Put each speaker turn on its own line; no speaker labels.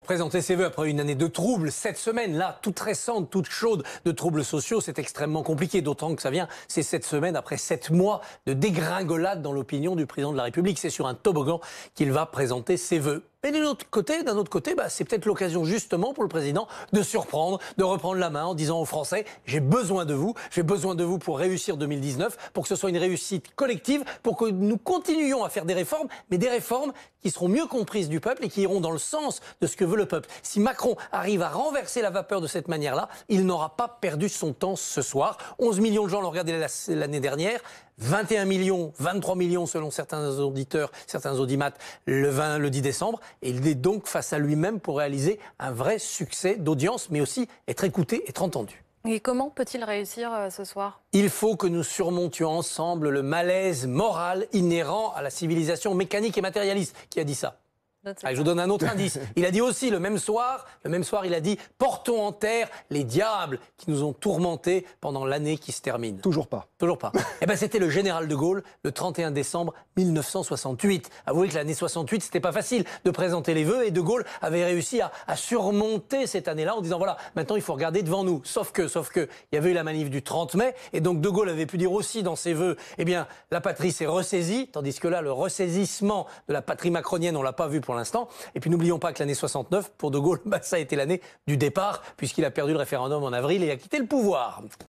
Présenter ses vœux après une année de troubles, cette semaine-là, toute récente, toute chaude, de troubles sociaux, c'est extrêmement compliqué, d'autant que ça vient, c'est cette semaine après 7 mois de dégringolade dans l'opinion du président de la République. C'est sur un toboggan qu'il va présenter ses vœux. Mais d'un autre côté, c'est peut-être l'occasion justement pour le président de surprendre, de reprendre la main en disant aux Français « j'ai besoin de vous pour réussir 2019, pour que ce soit une réussite collective, pour que nous continuions à faire des réformes, mais des réformes qui seront mieux comprises du peuple et qui iront dans le sens de ce que veut le peuple. Si Macron arrive à renverser la vapeur de cette manière-là, il n'aura pas perdu son temps ce soir. 11 millions de gens l'ont regardé l'année dernière, 21 millions, 23 millions selon certains auditeurs, certains audimates le 10 décembre. Et il est donc face à lui-même pour réaliser un vrai succès d'audience, mais aussi être écouté, être entendu.
Et comment peut-il réussir ce soir ?
Il faut que nous surmontions ensemble le malaise moral inhérent à la civilisation mécanique et matérialiste. Qui a dit ça ? Allez, je vous donne un autre indice. Il a dit aussi le même soir, il a dit « Portons en terre les diables qui nous ont tourmentés pendant l'année qui se termine ».
Toujours pas.
Toujours pas. Eh ben, c'était le général de Gaulle le 31 décembre 1968. Avouez que l'année 68, c'était pas facile de présenter les vœux et de Gaulle avait réussi à surmonter cette année-là en disant voilà, maintenant il faut regarder devant nous. Sauf que, il y avait eu la manif du 30 mai et donc de Gaulle avait pu dire aussi dans ses vœux, eh bien, la patrie s'est ressaisie, tandis que là, le ressaisissement de la patrie macronienne, on l'a pas vu pour l'instant. Et puis n'oublions pas que l'année 69, pour de Gaulle, ça a été l'année du départ puisqu'il a perdu le référendum en avril et a quitté le pouvoir.